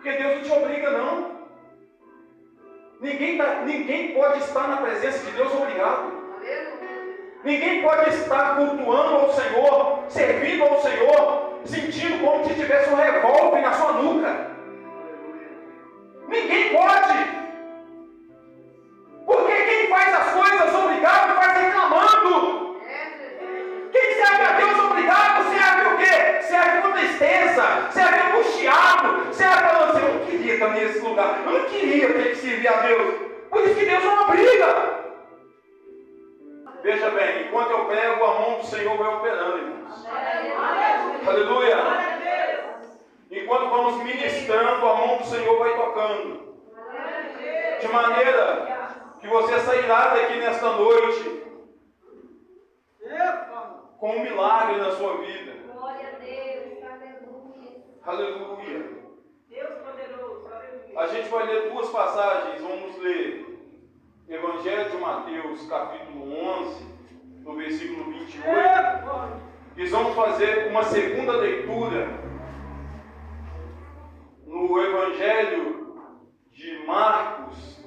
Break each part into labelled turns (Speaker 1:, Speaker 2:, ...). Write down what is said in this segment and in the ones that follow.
Speaker 1: Porque Deus não te obriga, não. Ninguém pode estar na presença de Deus obrigado. Ninguém pode estar cultuando ao Senhor, servindo ao Senhor, sentindo como se tivesse um revólver na sua nuca. Ninguém pode. Porque quem faz as coisas obrigado faz reclamando. Quem serve a Deus obrigado serve o quê? Serve com tristeza, serve angustiado, serve falando assim, eu não queria estar nesse lugar, eu não queria ter que servir a Deus. Por isso que Deus não obriga. Veja bem, enquanto eu prego, a mão do Senhor vai operando, irmãos. Aleluia. Enquanto vamos ministrando, a mão do Senhor vai tocando. De maneira que você sairá daqui nesta noite com um milagre na sua vida.
Speaker 2: Glória a Deus, aleluia.
Speaker 1: Aleluia.
Speaker 3: Deus poderoso, aleluia.
Speaker 1: A gente vai ler duas passagens, vamos ler Evangelho de Mateus, capítulo 11, no versículo 28. E vamos fazer uma segunda leitura no Evangelho de Marcos,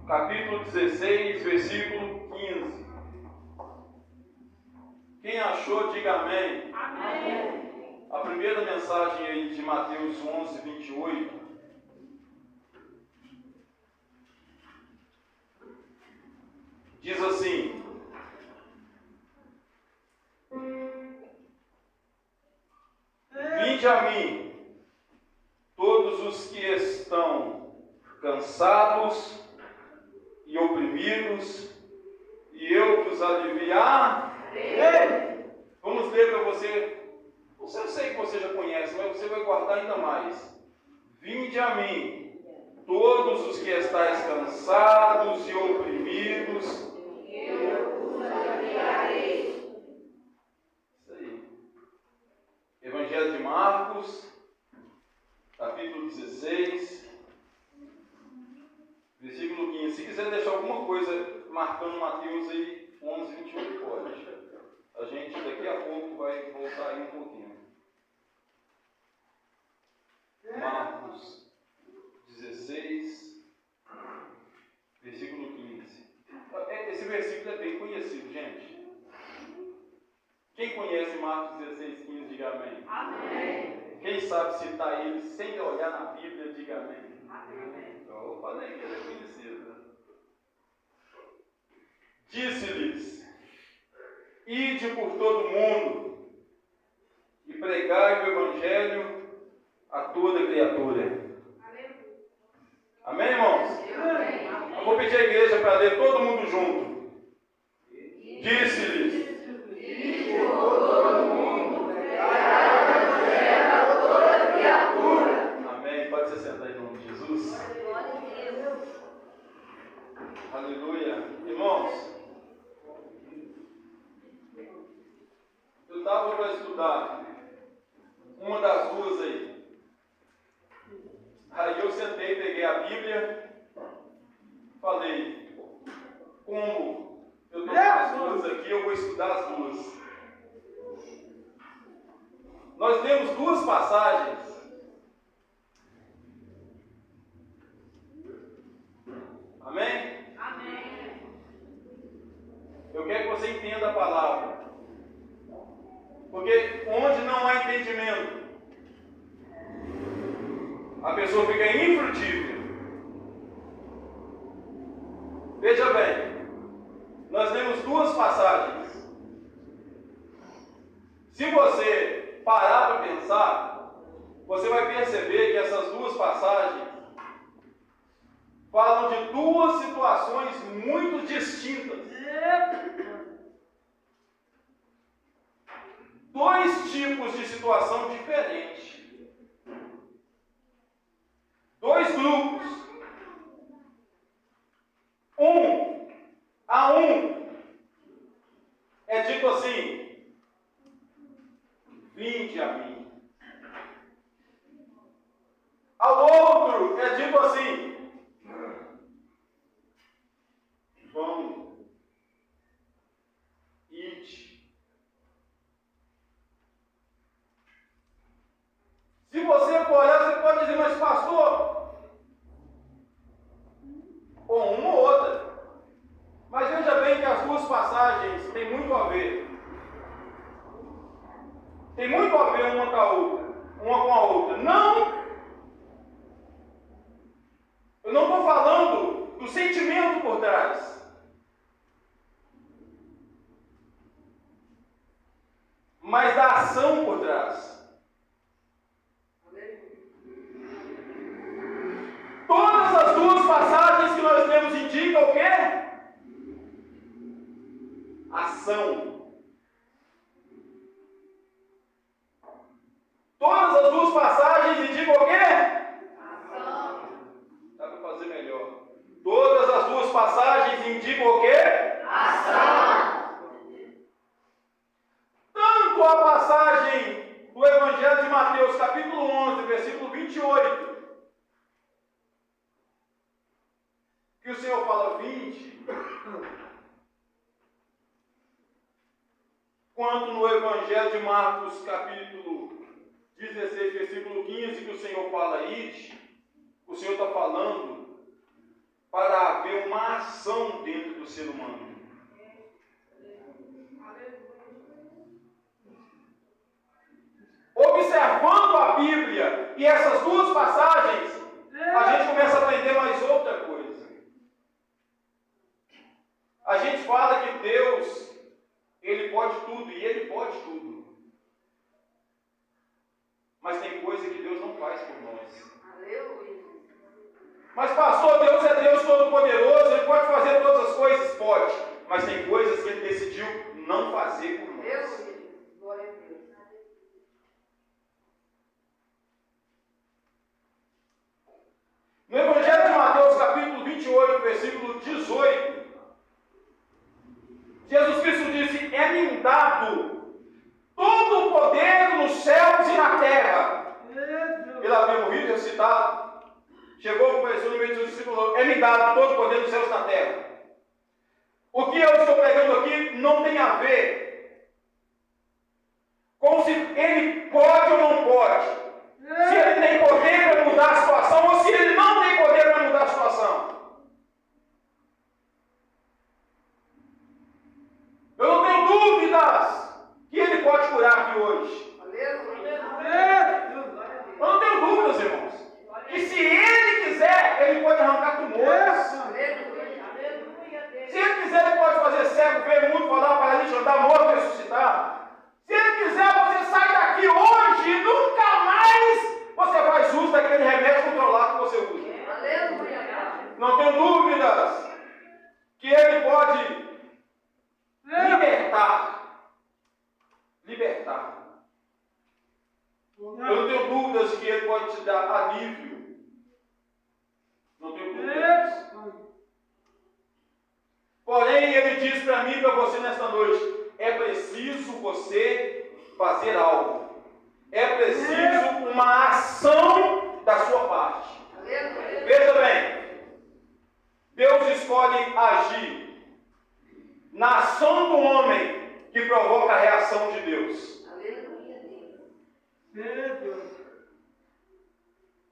Speaker 1: capítulo 16, versículo 15. Quem achou, diga amém.
Speaker 3: Amém.
Speaker 1: A primeira mensagem aí de Mateus 11, 28. Diz assim: Vinde a mim, todos os que estão cansados e oprimidos, e eu vos aliviarei. Vamos ler para você. Eu sei que você já conhece, mas você vai guardar ainda mais. Vinde a mim, todos os que estáis cansados e oprimidos,
Speaker 2: Eu vos aliviarei.
Speaker 1: Isso aí. Evangelho de Marcos, capítulo 16, versículo 15. Se quiser deixar alguma coisa marcando Mateus aí, 11, 28, pode. A gente daqui a pouco vai voltar aí um pouquinho. Marcos 16, versículo 15. Esse versículo é bem conhecido, gente. Quem conhece Marcos 16, 15, diga amém.
Speaker 3: Amém.
Speaker 1: Quem sabe citar ele sem olhar na Bíblia, diga amém.
Speaker 3: Amém.
Speaker 1: Eu falei que ele é conhecido. Disse-lhes: Ide por todo mundo e pregai o Evangelho a toda criatura. Amém, irmãos?
Speaker 3: Amém.
Speaker 1: Eu vou pedir à igreja para ler todo mundo junto. Disse-lhes:
Speaker 2: Ide por todo mundo, pregai o evangelho a toda criatura.
Speaker 1: Amém. Pode se sentar em nome de Jesus.
Speaker 2: Glória a Deus.
Speaker 1: Aleluia. Irmãos, eu estava para estudar uma das duas aí. Aí eu sentei, peguei a Bíblia, falei, como eu estou com as duas aqui, eu vou estudar as duas. Nós temos duas passagens. Amém?
Speaker 3: Amém.
Speaker 1: Eu quero que você entenda a palavra. Porque onde não há entendimento, a pessoa fica infrutífera. Veja bem, nós temos duas passagens. Se você parar para pensar, você vai perceber que essas duas passagens falam de duas situações muito distintas. Dois tipos de situação diferentes. Dois grupos. A um é dito assim: vinde a mim. Ao outro é dito assim: vão, ide. Se você for olhar, você pode dizer, mas pastor, uma com a outra. Não! Eu não estou falando do sentimento por trás. Mas da ação por trás. Todas as duas passagens que nós temos indicam o quê? Ação. Todas as duas passagens indicam o quê?
Speaker 3: Ação.
Speaker 1: Dá para fazer melhor. Todas as duas passagens indicam o quê?
Speaker 3: Ação.
Speaker 1: Tanto a passagem do Evangelho de Mateus, capítulo 11, versículo 28, que o Senhor fala 20, quanto no Evangelho de Marcos, capítulo 16, versículo 15, que o Senhor fala ide, o Senhor está falando para haver uma ação dentro do ser humano. Observando a Bíblia e essas duas passagens, a gente começa a aprender mais outra coisa. A gente fala que Deus, Ele pode tudo, e Ele pode tudo. Mas tem coisa que Deus não faz por nós. Mas pastor, Deus é Deus Todo-Poderoso, Ele pode fazer todas as coisas? Pode. Mas tem coisas que Ele decidiu não fazer por nós. No Evangelho de Mateus, capítulo 28, versículo 18, Jesus Cristo disse: é-me dado todo o poder nos céus e na terra. Ele havia morrido e ressuscitado. Chegou, conversou no meio dos discípulos e falou: é-me dado todo o poder nos céus e na terra. O que eu estou pregando aqui não tem a ver com se ele pode ou não pode. Se ele tem poder para mudar a situação ou se ele não tem poder para mudar a situação. Eu não tenho dúvidas que ele pode curar aqui hoje. Eu não tenho dúvidas, irmãos. E se ele quiser, ele pode arrancar tumores. Se ele quiser, ele pode fazer cego, ver mundo, falar para ele andar, morto, ressuscitar. Se ele quiser, você sai daqui hoje e nunca mais você faz uso daquele remédio controlado que você usa. Não tenho dúvidas que ele pode libertar. Eu não tenho dúvidas que ele pode te dar alívio. Não tenho dúvidas. Porém, ele diz para mim e para você nesta noite: é preciso você fazer algo. É preciso uma ação da sua parte. Veja bem, Deus escolhe agir na ação do homem que provoca a reação de Deus.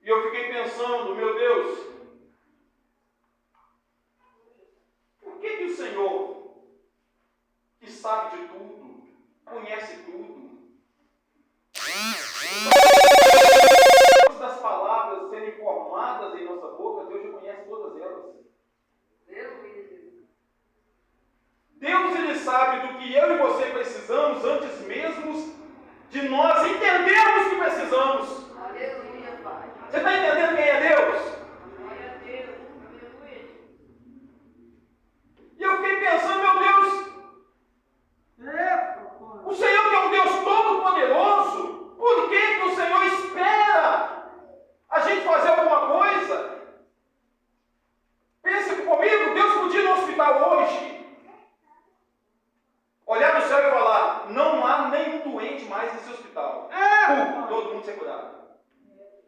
Speaker 1: E eu fiquei pensando, meu Deus, por que o Senhor, que sabe de tudo, conhece tudo, das palavras serem formadas em nossa boca, Deus já conhece todas elas. Deus, Ele sabe do que eu e você precisamos antes mesmo de nós entendermos que precisamos. Você está entendendo quem é Deus? E eu fiquei pensando, meu Deus, o Senhor que é um Deus todo-poderoso, por que o Senhor espera a gente fazer alguma coisa? Pense comigo, Deus podia ir no hospital hoje, olhar no céu e falar: não há nenhum doente mais nesse hospital. Todo mundo ser curado.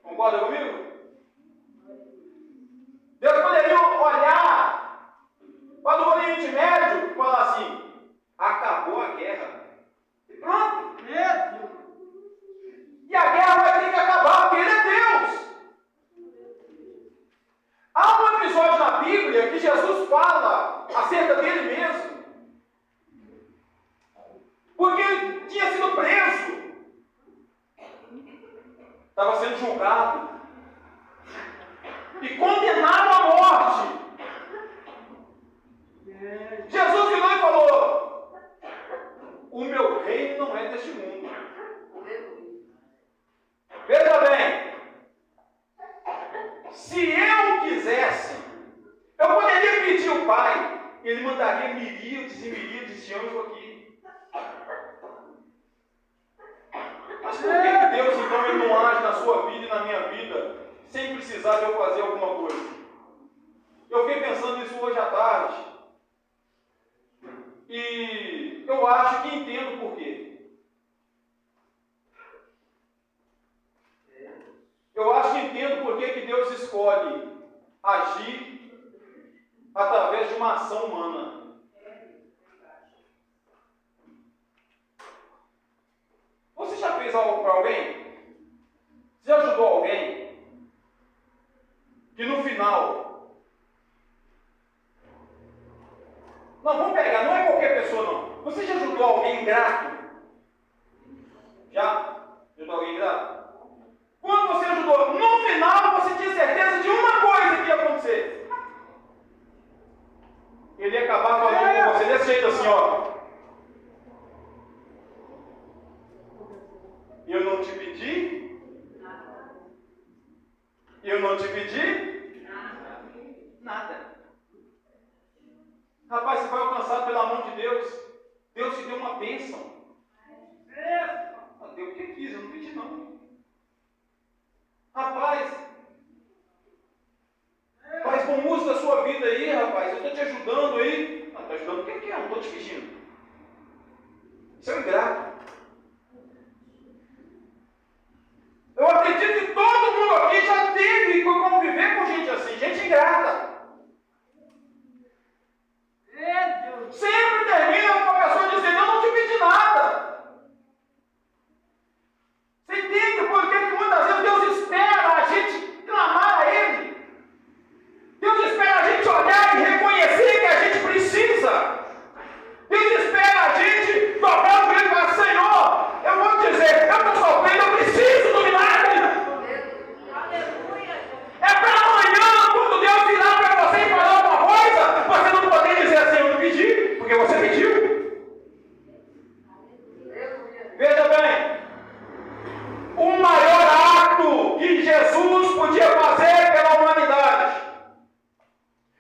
Speaker 1: Concorda comigo? Deus poderia olhar para o Oriente Médio e falar assim: acabou a guerra. E pronto. E a guerra vai ter que acabar, porque Ele é Deus. Há um episódio na Bíblia que Jesus fala acerca dele mesmo. Porque ele tinha sido preso. e condenado à morte. Jesus virou e falou: o meu reino não é deste mundo. Veja bem, se eu quisesse, eu poderia pedir ao Pai, Ele mandaria miríades e miríades de anjos aqui. Mas por que Deus então Ele não age na sua vida e na minha vida sem precisar de eu fazer alguma coisa? Eu fiquei pensando nisso hoje à tarde e eu acho que entendo por quê. Eu acho que entendo por que Deus escolhe agir através de uma ação humana. Você já fez algo para alguém? Você já ajudou alguém? Que no final... Não, vamos pegar, não é qualquer pessoa não. Você já ajudou alguém ingrato? Já? Ajudou alguém ingrato? Quando você ajudou, no final você tinha certeza de uma coisa que ia acontecer. Ele ia acabar falando com você desse jeito assim, ó. Eu não te pedi? Eu não te pedi? Nada. Rapaz, você foi alcançado pela mão de Deus. Deus te deu uma bênção. Deu o que quis, eu não pedi não. Rapaz, faz bom uso da sua vida aí, rapaz. Eu estou te ajudando aí. Está ajudando o que é? Eu não estou te pedindo. Isso é um ingrato. Eu acredito que todo mundo aqui já teve que conviver com gente assim, gente ingrata. Sempre termina com uma pessoa dizendo: eu não te pedi nada. Você entende por que muitas vezes Deus espera a gente clamar a Ele? Deus espera a gente olhar e reconhecer que a gente precisa. Deus espera a gente dobrar o joelho e falar: Senhor, eu vou te dizer, eu estou sofrendo, eu preciso do milagre. É para amanhã, quando Deus virar para você e falar alguma coisa, você não poder dizer assim: eu não pedi, porque você pediu. Veja bem, o maior ato que Jesus podia fazer pela humanidade,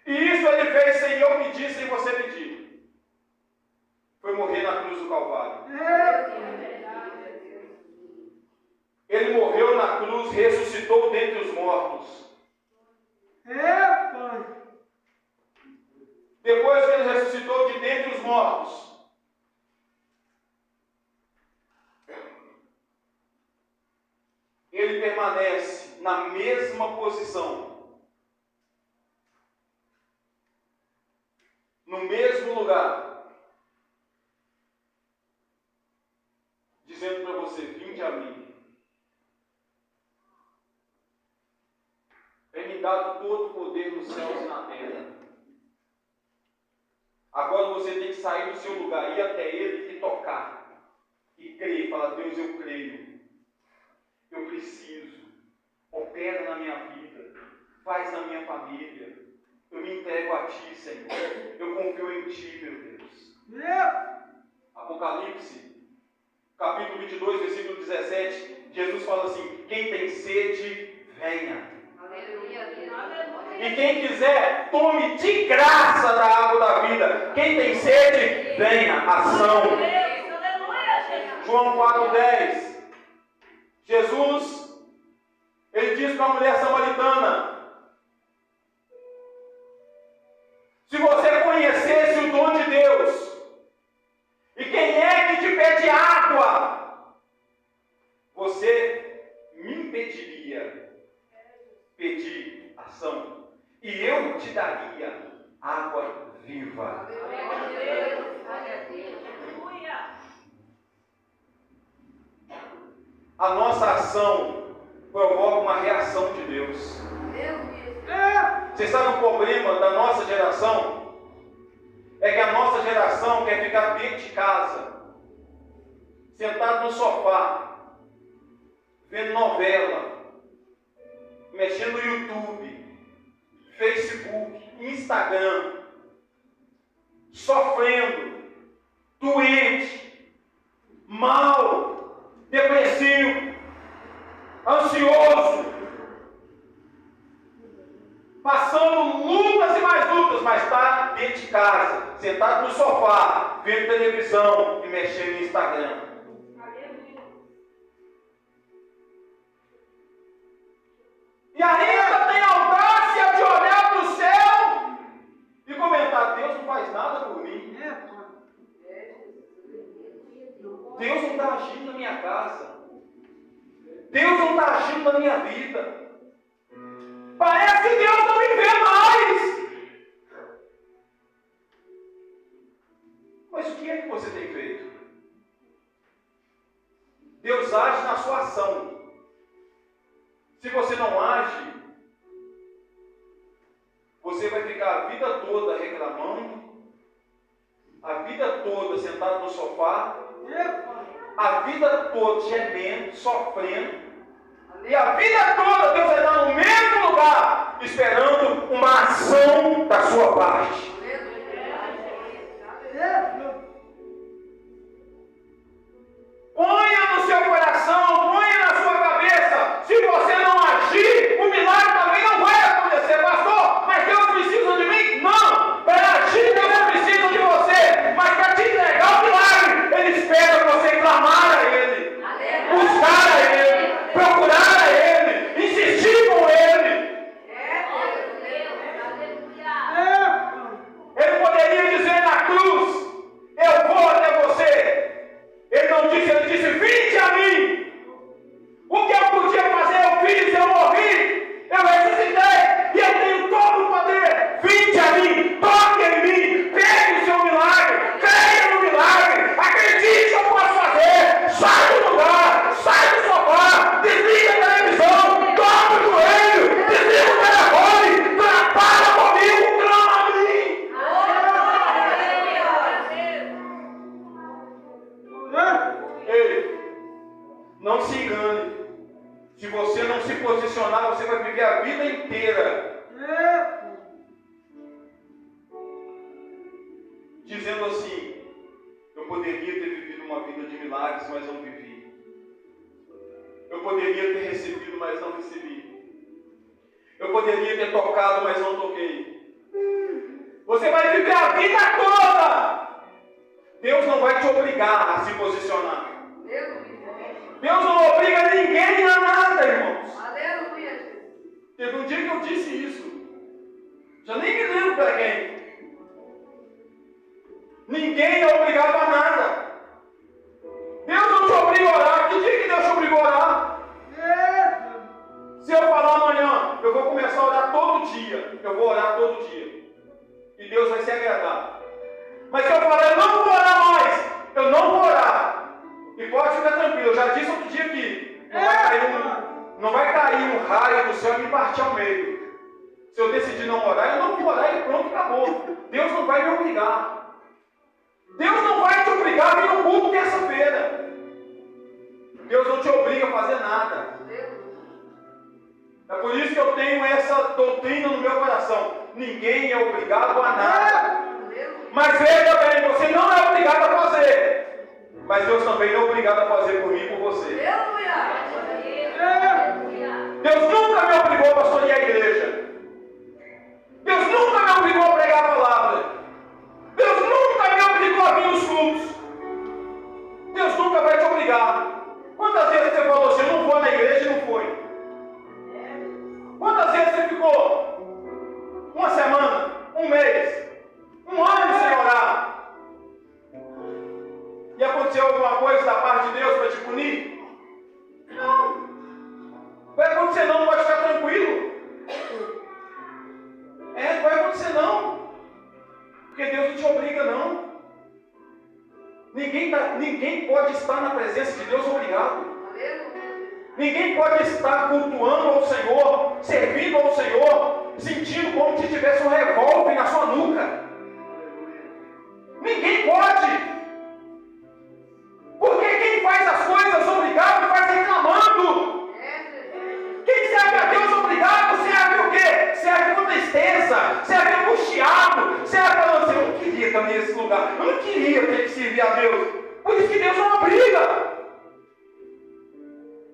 Speaker 1: e isso Ele fez sem eu pedir, sem você pedir, foi morrer na cruz do Calvário. Ele morreu na cruz, ressuscitou dentre os mortos. Depois que Ele ressuscitou de dentre os mortos, Ele permanece na mesma posição, no mesmo lugar, dizendo para você: vinde a mim. É-me dado todo o poder nos céus e na terra. Agora você tem que sair do seu lugar, ir até Ele e tocar, e crer, falar: Deus, eu creio. Eu preciso, opera na minha vida, faz na minha família, eu me entrego a Ti, Senhor, eu confio em Ti, meu Deus. Apocalipse, capítulo 22, versículo 17, Jesus fala assim: quem tem sede, venha. E quem quiser, tome de graça da água da vida. Quem tem sede, venha. Ação. João 4,10. Jesus, Ele diz para a mulher samaritana: se você conhecesse o dom de Deus, e quem é que te pede água, você me impediria pedir ação, e eu te daria água viva. A nossa ação provoca uma reação de Deus. Você sabe o problema da nossa geração? É que a nossa geração quer ficar dentro de casa, sentado no sofá, vendo novela, mexendo no YouTube, Facebook, Instagram, sofrendo, doente, mal, depressivo, ansioso, passando lutas e mais lutas, mas está dentro de casa, sentado no sofá, vendo televisão e mexendo no Instagram. E ainda tem audácia de olhar para o céu e comentar: Deus não faz nada por mim. Deus não está agindo na minha casa. Deus não está agindo na minha vida. Parece que Deus não me vê mais. Mas o que é que você tem feito? Deus age na sua ação. Se você não age, você vai ficar a vida toda reclamando, a vida toda sentado no sofá, a vida toda gemendo, sofrendo, e a vida toda Deus vai estar no mesmo lugar, esperando uma ação da sua parte. Ponha no seu coração, ponha na sua cabeça. Se você não agir, o milagre também não vai acontecer. Pastor, mas Deus precisa de mim? Não! Para agir, Deus não precisa de você. Mas para te entregar o milagre, Ele espera você clamar a Ele, buscar a Ele, procurar a Ele, insistir com Ele. Ele poderia dizer na cruz: eu vou até você. Ele não disse, ele disse: vinde a mim. O que eu podia fazer, eu fiz, eu morri, eu ressuscitei, e eu tenho todo o poder. Vinde a mim, toque em mim, pegue o seu milagre, creia no milagre, acredite que eu posso fazer. Sai do lugar, sai do sofá, desliga a televisão, dobra o joelho, desliga o telefone, para comigo, clama a mim. Ei, não se engane. Se você não se posicionar, você vai viver a vida inteira dizendo assim: eu poderia ter vivido uma vida de milagres, mas não vivi. Eu poderia ter recebido, mas não recebi. Eu poderia ter tocado, mas não toquei. Você vai viver a vida toda. Deus não vai te obrigar a se posicionar. Deus não obriga ninguém a nada, irmãos. Teve um dia que eu disse isso. Já nem me lembro para quem. Ninguém é obrigado a nada. Deus não te obriga a orar. Que dia que Deus te obrigou a orar? Se eu falar amanhã, eu vou começar a orar todo dia. Eu vou orar todo dia. E Deus vai se agradar. Mas se eu falar, eu não vou orar mais, eu não vou orar. E pode ficar tranquilo, eu já disse outro dia que não vai cair um raio do céu e me partir ao meio. Se eu decidir não orar, eu não vou orar e pronto, acabou. Deus não vai me obrigar. Deus não vai te obrigar a vir no culto terça-feira. Deus não te obriga a fazer nada. É por isso que eu tenho essa doutrina no meu coração. Ninguém é obrigado a nada. Mas veja bem, você não é obrigado a fazer. Mas Deus também não é obrigado a fazer por mim e por você. Deus nunca me obrigou a pastorear a igreja. Deus nunca me obrigou a pregar a palavra. Deus nunca me obrigou a vir nos cultos. Deus nunca vai te obrigar. Quantas vezes você falou assim: eu não vou na igreja e não foi? Quantas vezes você ficou uma semana, um mês, um ano sem orar? E aconteceu alguma coisa da parte de Deus para te punir? Não. Vai acontecer não, pode ficar tranquilo. Não vai acontecer não. Porque Deus não te obriga não. Ninguém pode estar na presença de Deus obrigado. Ninguém pode estar cultuando ao Senhor, servindo ao Senhor, sentindo como se tivesse um revólver na sua nuca. Ninguém pode. Porque quem faz as coisas obrigado faz reclamando. Quem serve a Deus obrigado serve o quê? Serve com tristeza. caminhei esse lugar. Eu não queria ter que servir a Deus. Por isso que Deus não obriga.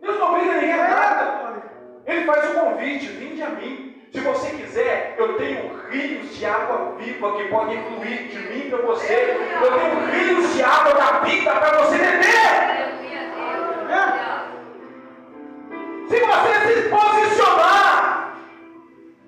Speaker 1: Deus não obriga ninguém a nada. Ele faz o convite: vinde a mim. Se você quiser, eu tenho rios de água viva que podem fluir de mim para você. Eu tenho rios de água da vida para você beber. Se você se posicionar,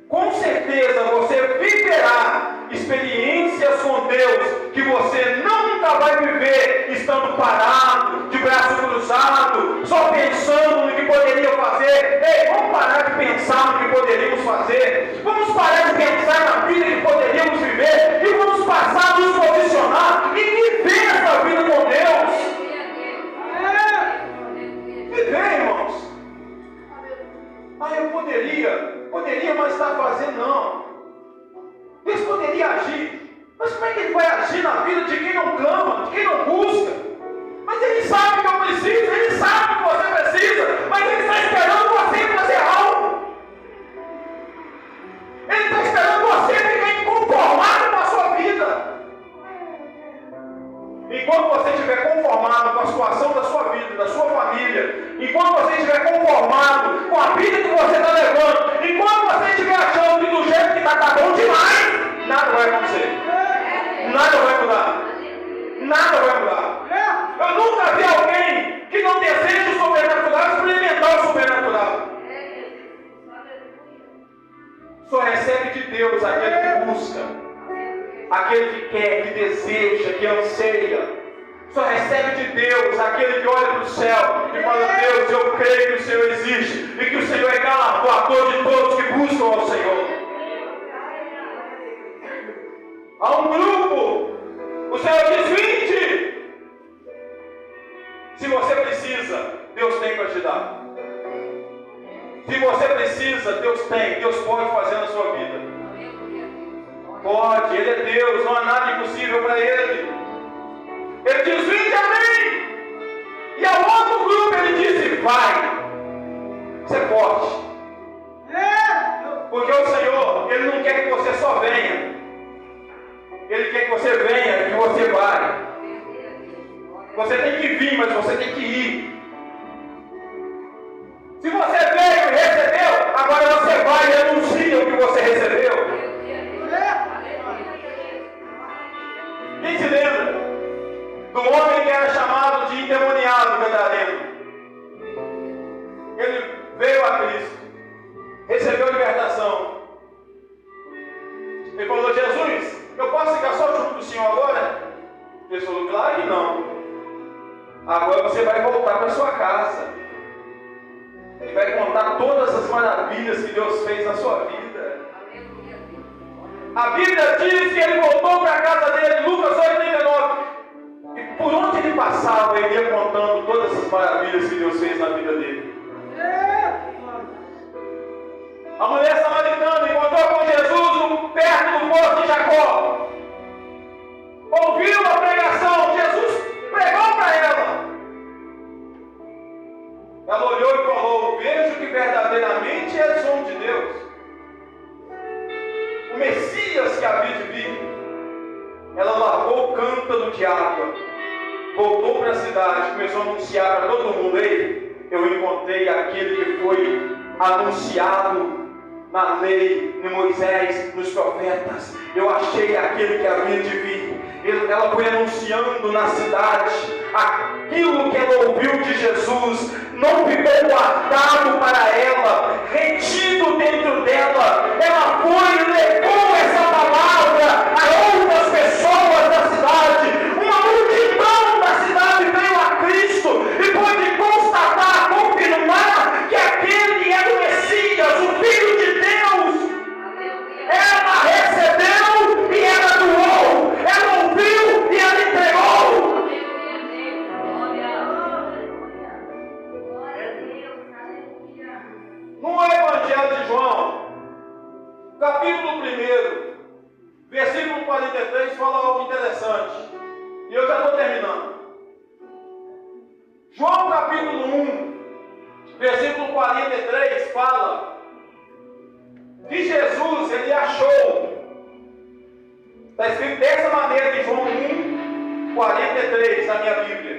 Speaker 1: com certeza você viverá experiências com Deus que você nunca vai viver estando parado, de braço cruzado, só pensando no que poderia fazer. Ei, vamos parar de pensar no que poderíamos fazer. Vamos parar de pensar na vida que poderíamos viver e vamos passar a nos posicionar e viver essa vida com Deus. Viver, irmãos. Eu poderia, mas está fazendo, não. Deus poderia agir, mas como é que Ele vai agir na vida de quem não clama, de quem não busca? Mas Ele sabe que eu preciso, Ele sabe que você precisa, mas Ele está esperando você fazer algo. Ele está esperando você ficar inconformado com a sua vida. Enquanto você estiver conformado com a situação da sua vida, da sua família, enquanto você estiver conformado com a vida que você está levando, enquanto você estiver achando que do jeito que está bom demais, nada vai acontecer. Nada vai mudar. Nada vai mudar. Eu nunca vi alguém que não deseja o sobrenatural experimentar o sobrenatural. Só recebe de Deus aquele que busca, aquele que quer, que deseja, que anseia. Só recebe de Deus aquele que olha para o céu e fala: Deus, eu creio que o Senhor existe e que o Senhor é galardoador de todos que buscam ao Senhor. Há um grupo, o Senhor diz: vinde. Se você precisa, Deus tem para te dar. Se você precisa, Deus tem, Deus pode fazer na sua vida. Pode, Ele é Deus, não há nada impossível para Ele. Ele diz: vinde a mim. E ao outro grupo Ele disse: vai. Você pode. Porque o Senhor, Ele não quer que você só venha. Ele quer que você venha, que você vai. Você tem que vir, mas você tem que ir. Se você veio e recebeu, agora você vai e anuncia o que você recebeu. Quem se lembra do homem que era chamado de endemoniado gadareno? Ele veio a Cristo, recebeu a libertação. Ele falou: Jesus, eu posso ficar só junto do Senhor agora? Ele falou: claro que não. Agora você vai voltar para sua casa e vai contar todas as maravilhas que Deus fez na sua vida. A Bíblia diz que ele voltou para a casa dele, Lucas 8:39. E por onde ele passava, ele ia contando todas as maravilhas que Deus fez na vida dele. A mulher samaritana encontrou com Jesus perto do poço de Jacó. Ouviu a pregação, Jesus pregou para ela. Ela olhou e falou: vejo que verdadeiramente és homem de Deus. O Messias que havia de vir. Ela largou o cântaro de água, voltou para a cidade, começou a anunciar para todo mundo: ei, eu encontrei aquele que foi anunciado na lei, em Moisés, nos profetas. Eu achei aquele que havia de vir. Ela foi anunciando na cidade aquilo que ela ouviu de Jesus. Não ficou guardado para ela, retido dentro dela. Ela foi e levou essa palavra a outras pessoas da cidade. Uma multidão da cidade veio a Cristo e pôde constatar, confirmar que aquele era o Messias, o Filho de Deus. Ela recebeu e ela doou. Ela ouviu e ela entregou. No Evangelho de João, capítulo 1, versículo 43, fala algo interessante. E eu já estou terminando. João capítulo 1, versículo 43, fala que Jesus, ele achou, está escrito dessa maneira em João 1:43 na minha Bíblia.